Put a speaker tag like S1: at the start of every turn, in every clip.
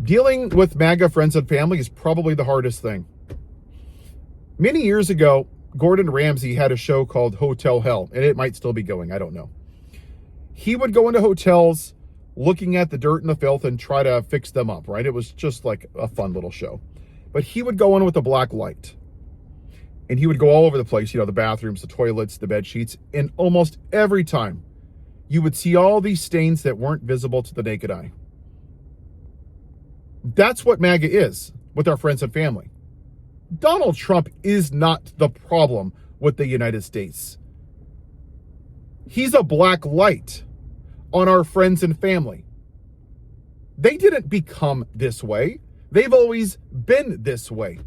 S1: Dealing with MAGA friends and family is probably the hardest thing. Many years ago, Gordon Ramsay had a show called Hotel Hell, and it might still be going, I don't know. He would go into hotels looking at the dirt and the filth and try to fix them up, right? It was just like a fun little show. But he would go in with a black light, and he would go all over the place, the bathrooms, the toilets, the bed sheets, and almost every time you would see all these stains that weren't visible to the naked eye. That's what MAGA is with our friends and family. Donald Trump is not the problem with the United States. He's a black light on our friends and family. They didn't become this way. They've always been this way.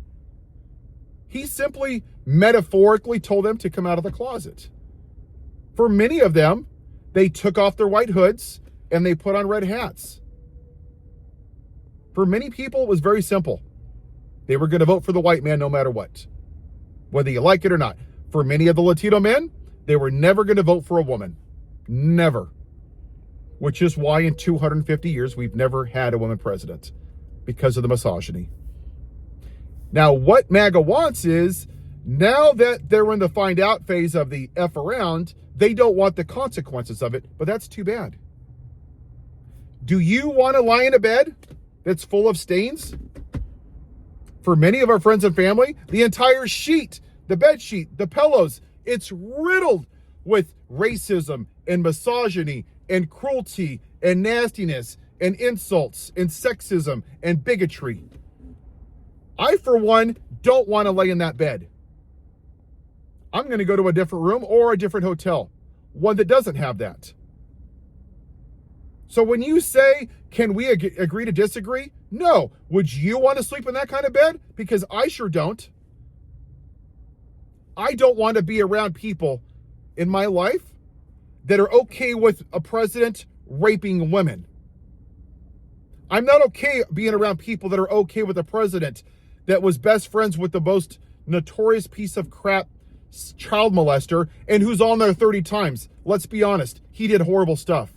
S1: He simply metaphorically told them to come out of the closet. For many of them, they took off their white hoods and they put on red hats. For many people, it was very simple. They were going to vote for the white man no matter what, whether you like it or not. For many of the Latino men, they were never going to vote for a woman. Never. Which is why in 250 years, we've never had a woman president, because of the misogyny. Now, what MAGA wants is, now that they're in the find out phase of the F around, they don't want the consequences of it, but that's too bad. Do you want to lie in a bed that's full of stains? For many of our friends and family, the entire sheet, the bed sheet, the pillows, it's riddled with racism and misogyny and cruelty and nastiness and insults and sexism and bigotry. I, for one, don't want to lay in that bed. I'm going to go to a different room or a different hotel, one that doesn't have that. So when you say, can we agree to disagree? No. Would you want to sleep in that kind of bed? Because I sure don't. I don't want to be around people in my life that are okay with a president raping women. I'm not okay being around people that are okay with a president that was best friends with the most notorious piece of crap child molester and who's on there 30 times. Let's be honest. He did horrible stuff.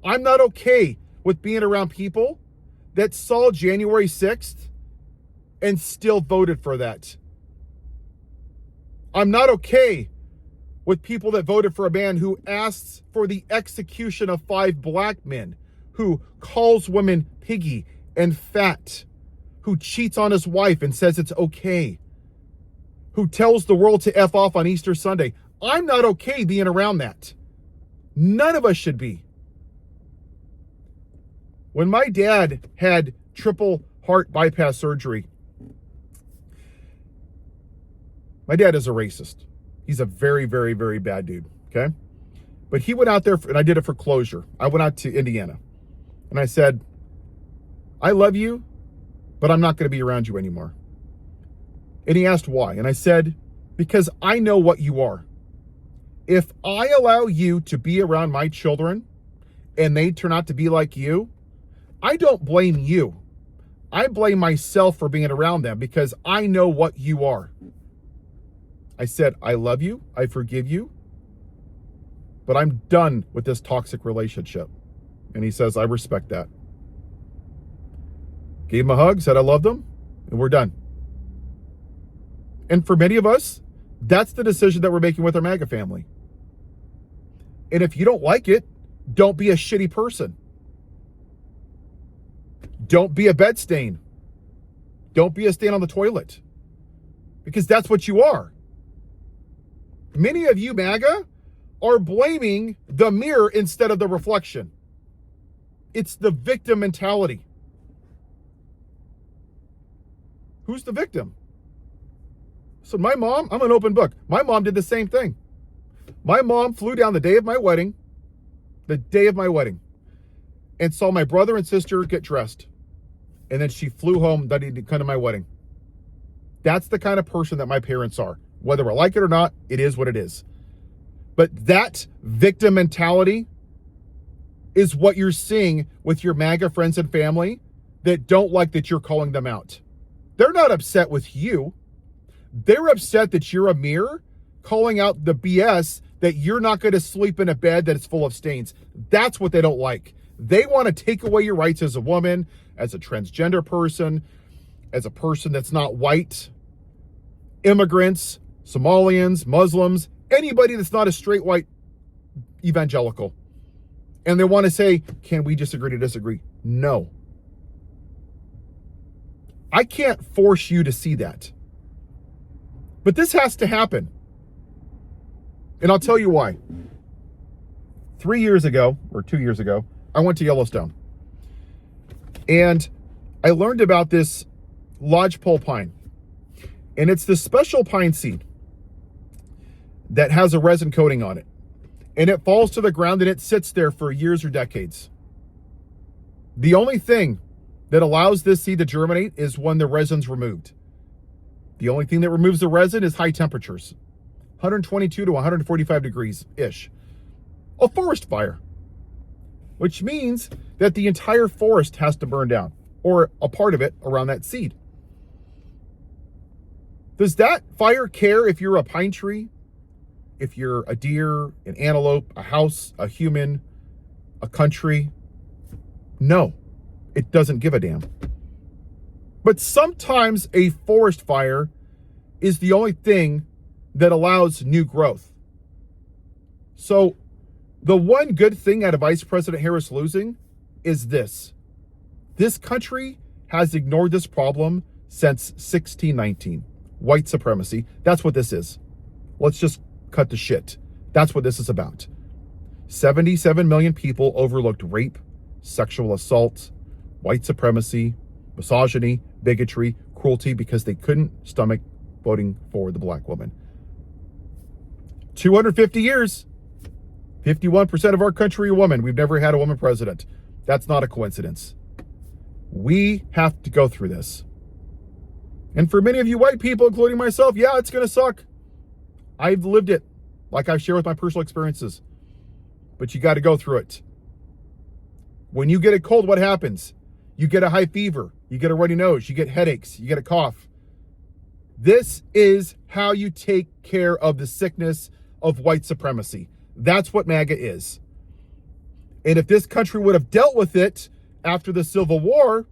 S1: I'm not okay with being around people that saw January 6th and still voted for that. I'm not okay with people that voted for a man who asks for the execution of 5 black men, who calls women piggy and fat, who cheats on his wife and says it's okay, who tells the world to F off on Easter Sunday. I'm not okay being around that. None of us should be. When my dad had triple heart bypass surgery, my dad is a racist. He's a very, very, very bad dude, okay? But he went out there, and I did it for closure. I went out to Indiana, and I said, I love you, but I'm not going to be around you anymore. And he asked why, and I said, because I know what you are. If I allow you to be around my children, and they turn out to be like you, I don't blame you. I blame myself for being around them because I know what you are. I said, I love you, I forgive you, but I'm done with this toxic relationship. And he says, I respect that. Gave him a hug, said I loved him, and we're done. And for many of us, that's the decision that we're making with our MAGA family. And if you don't like it, don't be a shitty person. Don't be a bed stain. Don't be a stain on the toilet. Because that's what you are. Many of you MAGA are blaming the mirror instead of the reflection. It's the victim mentality. Who's the victim? So my mom, I'm an open book. My mom did the same thing. My mom flew down the day of my wedding, and saw my brother and sister get dressed. And then she flew home that to come to my wedding. That's the kind of person that my parents are. Whether I like it or not, it is what it is. But that victim mentality is what you're seeing with your MAGA friends and family that don't like that you're calling them out. They're not upset with you. They're upset that you're a mirror calling out the BS that you're not going to sleep in a bed that is full of stains. That's what they don't like. They want to take away your rights as a woman. as a transgender person, as a person that's not white, immigrants, Somalians, Muslims, anybody that's not a straight white evangelical. And they want to say, can we just agree to disagree? No. I can't force you to see that. But this has to happen. And I'll tell you why. 3 years ago, or 2 years ago, I went to Yellowstone. And I learned about this lodgepole pine. And it's this special pine seed that has a resin coating on it. And it falls to the ground and it sits there for years or decades. The only thing that allows this seed to germinate is when the resin's removed. The only thing that removes the resin is high temperatures. 122 to 145 degrees-ish. A forest fire. Which means that the entire forest has to burn down. Or a part of it around that seed. Does that fire care if you're a pine tree? If you're a deer, an antelope, a house, a human, a country? No, it doesn't give a damn. But sometimes a forest fire is the only thing that allows new growth. So the one good thing out of Vice President Harris losing is this. This country has ignored this problem since 1619. White supremacy. That's what this is. Let's just cut the shit. That's what this is about. 77 million people overlooked rape, sexual assault, white supremacy, misogyny, bigotry, cruelty because they couldn't stomach voting for the black woman. 250 years, 51% of our country are women. We've never had a woman president. That's not a coincidence. We have to go through this. And for many of you white people, including myself, yeah, it's going to suck. I've lived it, like I've shared with my personal experiences. But you got to go through it. When you get a cold, what happens? You get a high fever. You get a runny nose. You get headaches. You get a cough. This is how you take care of the sickness of white supremacy. That's what MAGA is. And if this country would have dealt with it after the Civil War,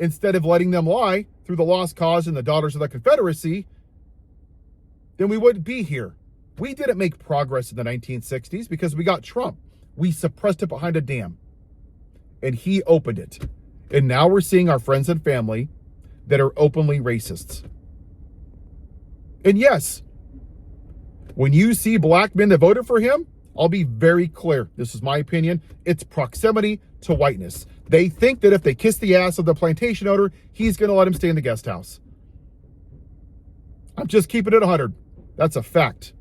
S1: instead of letting them lie through the Lost Cause and the Daughters of the Confederacy, then we wouldn't be here. We didn't make progress in the 1960s because we got Trump. We suppressed it behind a dam. And he opened it. And now we're seeing our friends and family that are openly racists. And yes, when you see black men that voted for him, I'll be very clear. This is my opinion. It's proximity to whiteness. They think that if they kiss the ass of the plantation owner, he's going to let him stay in the guest house. I'm just keeping it 100. That's a fact.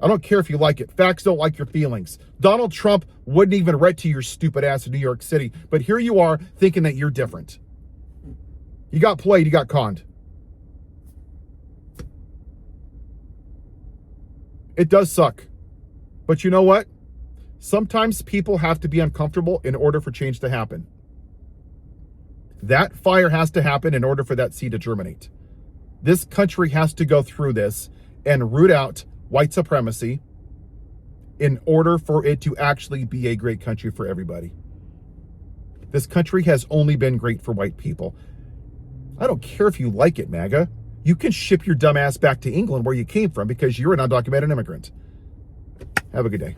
S1: I don't care if you like it. Facts don't like your feelings. Donald Trump wouldn't even write to your stupid ass in New York City. But here you are thinking that you're different. You got played. You got conned. It does suck. But you know what? Sometimes people have to be uncomfortable in order for change to happen. That fire has to happen in order for that seed to germinate. This country has to go through this and root out white supremacy in order for it to actually be a great country for everybody. This country has only been great for white people. I don't care if you like it, MAGA. You can ship your dumb ass back to England where you came from because you're an undocumented immigrant. Have a good day.